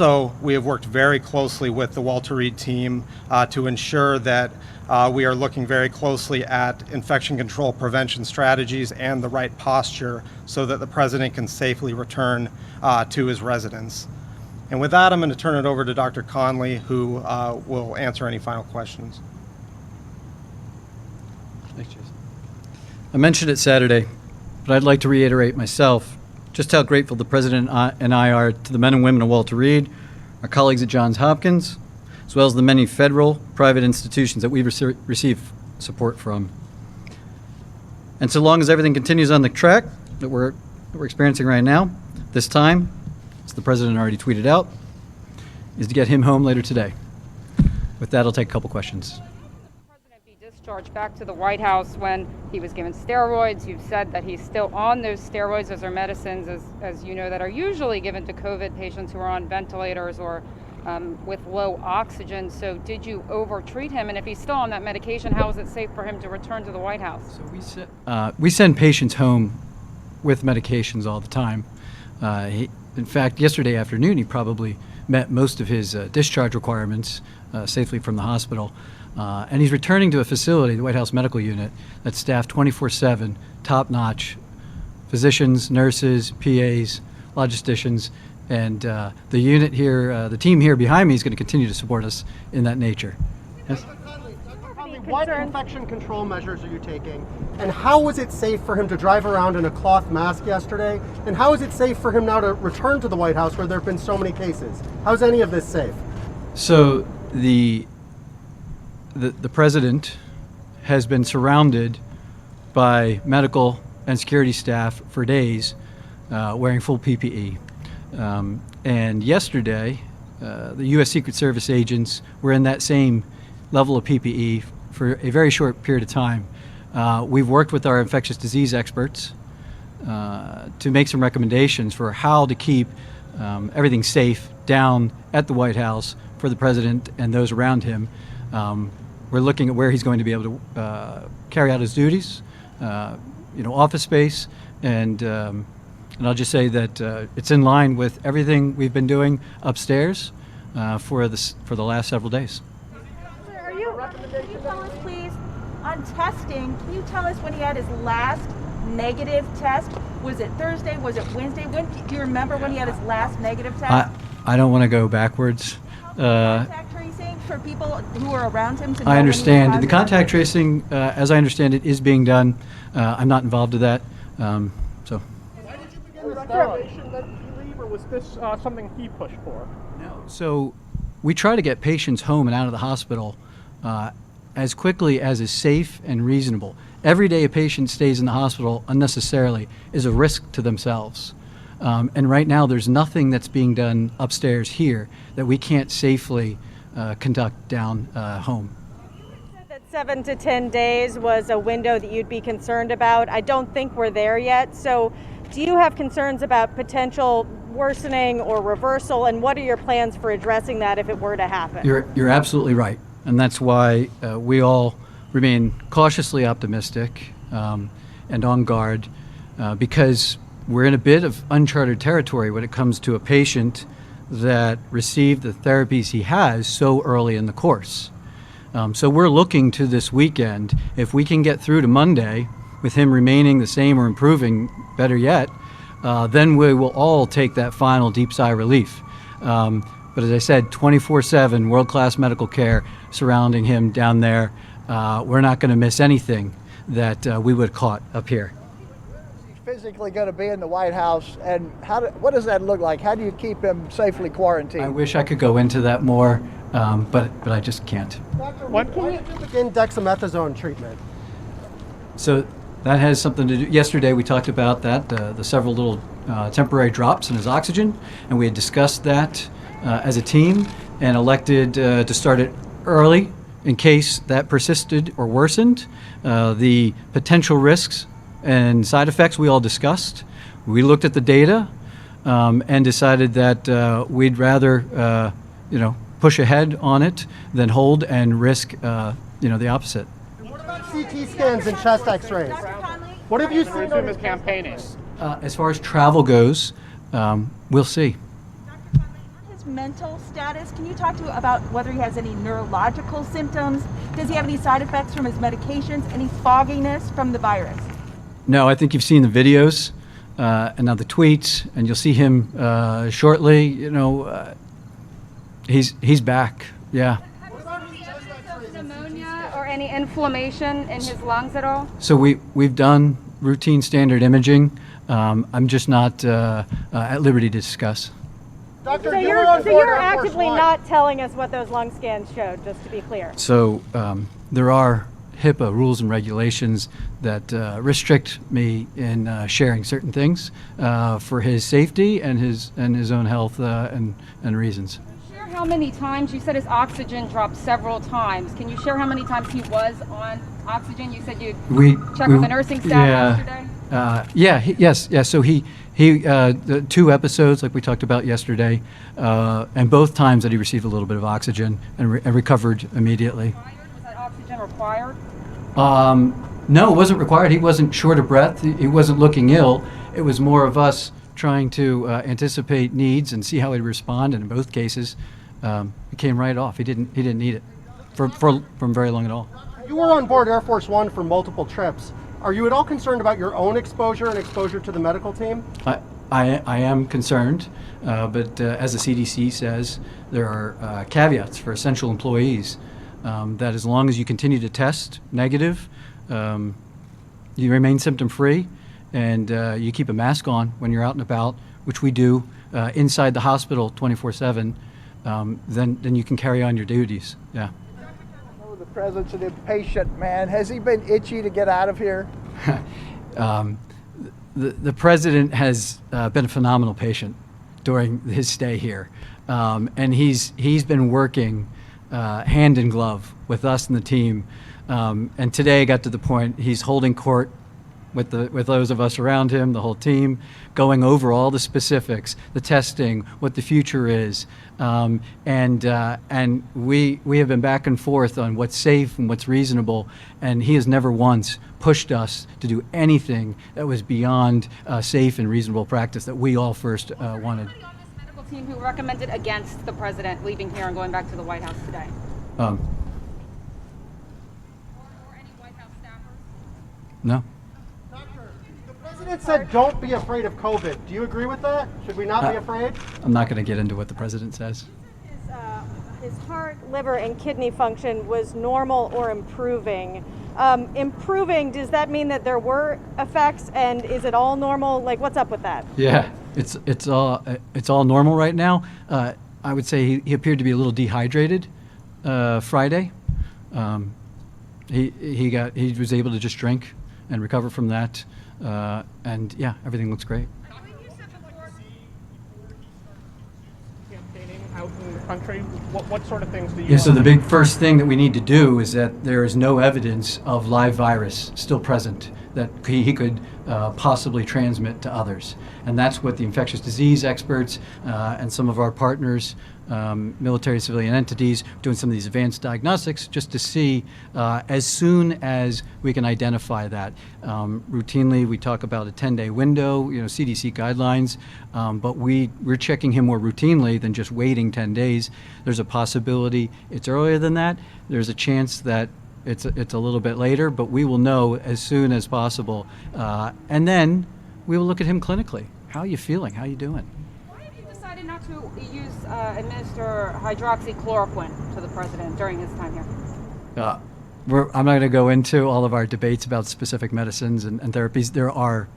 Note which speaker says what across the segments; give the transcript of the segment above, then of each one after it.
Speaker 1: Also, we have worked very closely with the Walter Reed team to ensure that we are looking very closely at infection control prevention strategies and the right posture so that the President can safely return to his residence. And with that, I'm going to turn it over to Dr. Conley, who will answer any final questions.
Speaker 2: Thanks, Jason. I mentioned it Saturday, but I'd like to reiterate myself just how grateful the President and I are to the men and women of Walter Reed, our colleagues at Johns Hopkins, as well as the many federal, private institutions that we've received support from. And so long as everything continues on the track that we're experiencing right now, this time, as the President already tweeted out, is to get him home later today. With that, I'll take a couple questions.
Speaker 3: Discharged back to the White House when he was given steroids. You've said that he's still on those steroids. Those are medicines, as you know, that are usually given to COVID patients who are on ventilators or with low oxygen. So did you over-treat him? And if he's still on that medication, how is it safe for him to return to the White House?
Speaker 2: So we send patients home with medications all the time. In fact, yesterday afternoon, he probably met most of his discharge requirements safely from the hospital. And he's returning to a facility, the White House Medical Unit, that's staffed 24/7, top-notch physicians, nurses, PAs, logisticians, and the unit here, the team here behind me is going to continue to support us in that nature. Yes?
Speaker 4: What infection control measures are you taking? And how was it safe for him to drive around in a cloth mask yesterday? And how is it safe for him now to return to the White House where there have been so many cases? How's any of this safe?
Speaker 2: So the President has been surrounded by medical and security staff for days wearing full PPE. And yesterday, the U.S. Secret Service agents were in that same level of PPE for a very short period of time. We've worked with our infectious disease experts to make some recommendations for how to keep everything safe down at the White House for the President and those around him. We're looking at where he's going to be able to carry out his duties, office space, and I'll just say that it's in line with everything we've been doing upstairs for the last several days.
Speaker 5: Can you tell us, please, on testing, can you tell us when he had his last negative test? Was it Thursday? Was it Wednesday? Do you remember when he had his last negative test?
Speaker 2: I don't want to go backwards.
Speaker 5: Contact tracing for people who are around him to know
Speaker 2: I understand.
Speaker 5: when
Speaker 2: The contact tracing, as I understand it, is being done. I'm not involved with that. So.
Speaker 6: Why did you begin the recommendation that he leave, or was this something he pushed for?
Speaker 2: No. So we try to get patients home and out of the hospital as quickly as is safe and reasonable. Every day a patient stays in the hospital unnecessarily is a risk to themselves. And right now there's nothing that's being done upstairs here that we can't safely conduct down home.
Speaker 7: You said that 7 to 10 days was a window that you'd be concerned about. I don't think we're there yet. So do you have concerns about potential worsening or reversal, and what are your plans for addressing that if it were to happen?
Speaker 2: You're absolutely right. And that's why we all remain cautiously optimistic and on guard because we're in a bit of uncharted territory when it comes to a patient that received the therapies he has so early in the course. So we're looking to this weekend. If we can get through to Monday with him remaining the same or improving, better yet, then we will all take that final deep sigh of relief. But as I said, 24/7 world-class medical care surrounding him down there. We're not going to miss anything that we would have caught up here.
Speaker 8: Physically going to be in the White House, and what does that look like? How do you keep him safely quarantined?
Speaker 2: I wish I could go into that more, but I just can't.
Speaker 4: Doctor, why did you begin dexamethasone treatment?
Speaker 2: So that has something to do. Yesterday we talked about that, the several little temporary drops in his oxygen, and we had discussed that as a team and elected to start it early in case that persisted or worsened. The potential risks and side effects we all discussed. We looked at the data and decided that we'd rather, push ahead on it than hold and risk, the opposite.
Speaker 4: And what about CT scans and chest X-rays? What have you seen?
Speaker 6: Resume his campaigning.
Speaker 2: As far as travel goes, we'll see.
Speaker 5: His mental status? Can you talk to about whether he has any neurological symptoms? Does he have any side effects from his medications? Any fogginess from the virus?
Speaker 2: No, I think you've seen the videos and now the tweets, and you'll see him shortly. He's back. Yeah.
Speaker 3: Pneumonia or any inflammation in his lungs at all?
Speaker 2: So we've done routine standard imaging. I'm just not at liberty to discuss.
Speaker 4: Doctor,
Speaker 7: So you're actively not telling us what those lung scans showed, just to be clear.
Speaker 2: So there are HIPAA rules and regulations that restrict me in sharing certain things for his safety and his own health and reasons.
Speaker 3: Share how many times, you said his oxygen dropped several times. Can you share how many times he was on oxygen? You said you checked with the nursing staff yesterday?
Speaker 2: Yes. So he the 2 episodes like we talked about yesterday, and both times that he received a little bit of oxygen and recovered immediately.
Speaker 3: Was that oxygen required?
Speaker 2: No, it wasn't required. He wasn't short of breath. He wasn't looking ill. It was more of us trying to anticipate needs and see how he'd respond. And in both cases, it came right off. He didn't need it from very long at all.
Speaker 4: You were on board Air Force One for multiple trips. Are you at all concerned about your own exposure and exposure to the medical team?
Speaker 2: I am concerned, but as the CDC says, there are caveats for essential employees. That as long as you continue to test negative, you remain symptom-free, and you keep a mask on when you're out and about, which we do inside the hospital 24/7, then you can carry on your duties. Yeah.
Speaker 8: The president's an impatient man. Has he been itchy to get out of here?
Speaker 2: The president has been a phenomenal patient during his stay here, and he's been working hand in glove with us and the team. And today got to the point he's holding court with those of us around him, the whole team, going over all the specifics, the testing, what the future is, and we have been back and forth on what's safe and what's reasonable, and he has never once pushed us to do anything that was beyond safe and reasonable practice that we all first wanted.
Speaker 3: Medical team who recommended against the president leaving here and going back to the White House today? Or any White House staffers?
Speaker 2: No.
Speaker 4: The president said don't be afraid of COVID. Do you agree with that? Should we not be afraid?
Speaker 2: I'm not going to get into what the president says.
Speaker 7: His heart, liver, and kidney function was normal or improving. Improving, does that mean that there were effects, and is it all normal? Like, what's up with that?
Speaker 2: Yeah, it's all normal right now. I would say he appeared to be a little dehydrated Friday. He was able to just drink and recover from that, and yeah, everything looks great.
Speaker 6: Campaigning out in the country, what sort of things do you?
Speaker 2: Yeah, so the big first thing that we need to do is that there is no evidence of live virus still present that he could possibly transmit to others. And that's what the infectious disease experts and some of our partners, military civilian entities, doing some of these advanced diagnostics just to see as soon as we can identify that. Routinely, we talk about a 10-day window, CDC guidelines, but we're checking him more routinely than just waiting 10 days. There's a possibility it's earlier than that. There's a chance that it's a little bit later, but we will know as soon as possible. And then we will look at him clinically. How are you feeling? How are you doing?
Speaker 3: Why have you decided not to administer hydroxychloroquine to the president during his time here?
Speaker 2: I'm not going to go into all of our debates about specific medicines and therapies. There are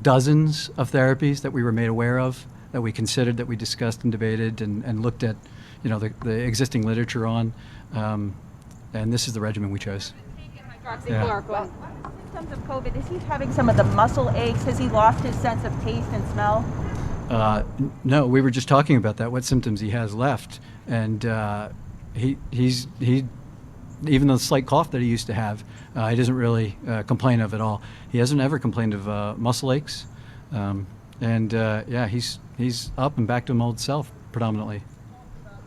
Speaker 2: dozens of therapies that we were made aware of, that we considered, that we discussed and debated and looked at, the existing literature on. And this is the regimen we chose.
Speaker 3: Hydroxychloroquine.
Speaker 5: Symptoms of COVID, is he having some of the muscle aches? Has he lost his sense of taste and smell?
Speaker 2: No, we were just talking about that, what symptoms he has left. And he's even the slight cough that he used to have, he doesn't really complain of at all. He hasn't ever complained of muscle aches. He's up and back to his old self predominantly.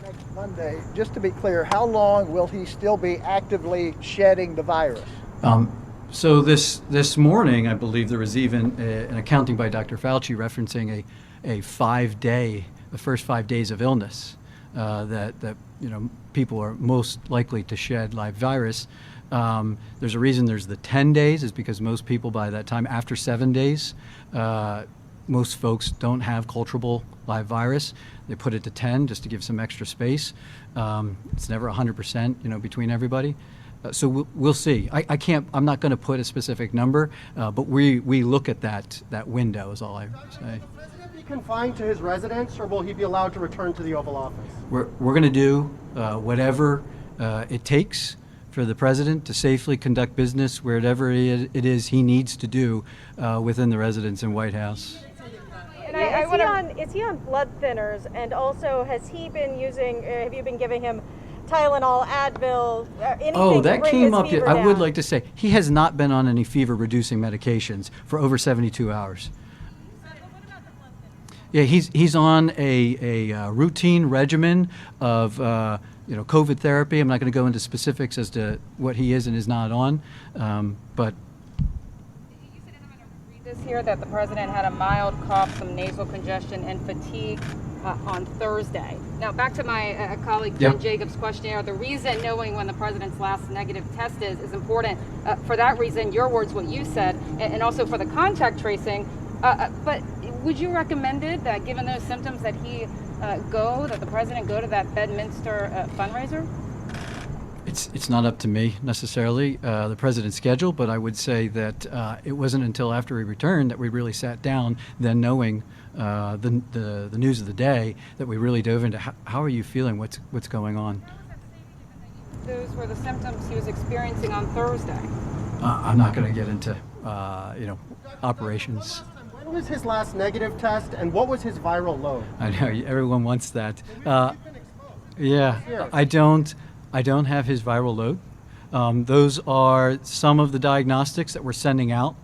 Speaker 8: Next Monday, just to be clear, how long will he still be actively shedding the virus?
Speaker 2: So this morning, I believe there was even an accounting by Dr. Fauci referencing a 5-day the first 5 days of illness, that people are most likely to shed live virus. There's a reason there's the 10 days, is because most people by that time, after 7 days, most folks don't have culturable live virus. They put it to 10 just to give some extra space. It's never 100%, between everybody. So we'll see. I'm not going to put a specific number, but we look at that window is all I say.
Speaker 4: Will the president be confined to his residence, or will he be allowed to return to the Oval Office?
Speaker 2: We're going to do whatever it takes for the president to safely conduct business wherever it is he needs to do within the residence and White House.
Speaker 7: And is he on blood thinners? And also, have you been giving him Tylenol, Advil, anything
Speaker 2: Oh,
Speaker 7: to
Speaker 2: that
Speaker 7: bring
Speaker 2: came
Speaker 7: his
Speaker 2: up.
Speaker 7: fever
Speaker 2: I would
Speaker 7: down?
Speaker 2: like to say he has not been on any fever-reducing medications for over 72 hours. Yeah, he's on a routine regimen of COVID therapy. I'm not going to go into specifics as to what he is and is not on, but.
Speaker 3: You said in the read this here that the president had a mild cough, some nasal congestion, and fatigue on Thursday. Now, back to my colleague Jen Jacobs' questionnaire. The reason knowing when the president's last negative test is important. For that reason, your words, what you said, and also for the contact tracing. But would you recommend it that, given those symptoms, that the president go to that Bedminster fundraiser?
Speaker 2: It's not up to me necessarily, the president's schedule, but I would say that it wasn't until after he returned that we really sat down, then knowing the news of the day, that we really dove into how are you feeling, what's going on.
Speaker 3: Those were the symptoms he was experiencing on Thursday.
Speaker 2: I'm not going to get into operations.
Speaker 4: When was his last negative test, and what was his viral load?
Speaker 2: I know everyone wants that. Yeah, I don't have his viral load. Those are some of the diagnostics that we're sending out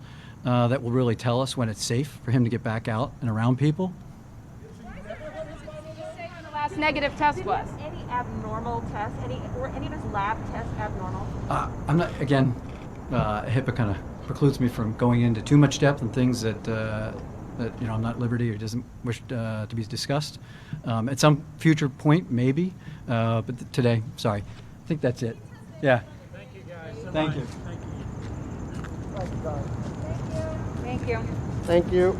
Speaker 2: that will really tell us when it's safe for him to get back out and around people.
Speaker 3: The last negative test was.
Speaker 5: Any abnormal tests? Were any of his lab tests abnormal?
Speaker 2: I'm not. Again, HIPAA kind of precludes me from going into too much depth and things that I'm not at liberty or doesn't wish to be discussed. At some future point, maybe, but today, sorry. I think that's it. Yeah.
Speaker 6: Thank you, guys.
Speaker 2: Thank you.
Speaker 3: Thank you.
Speaker 4: Thank you.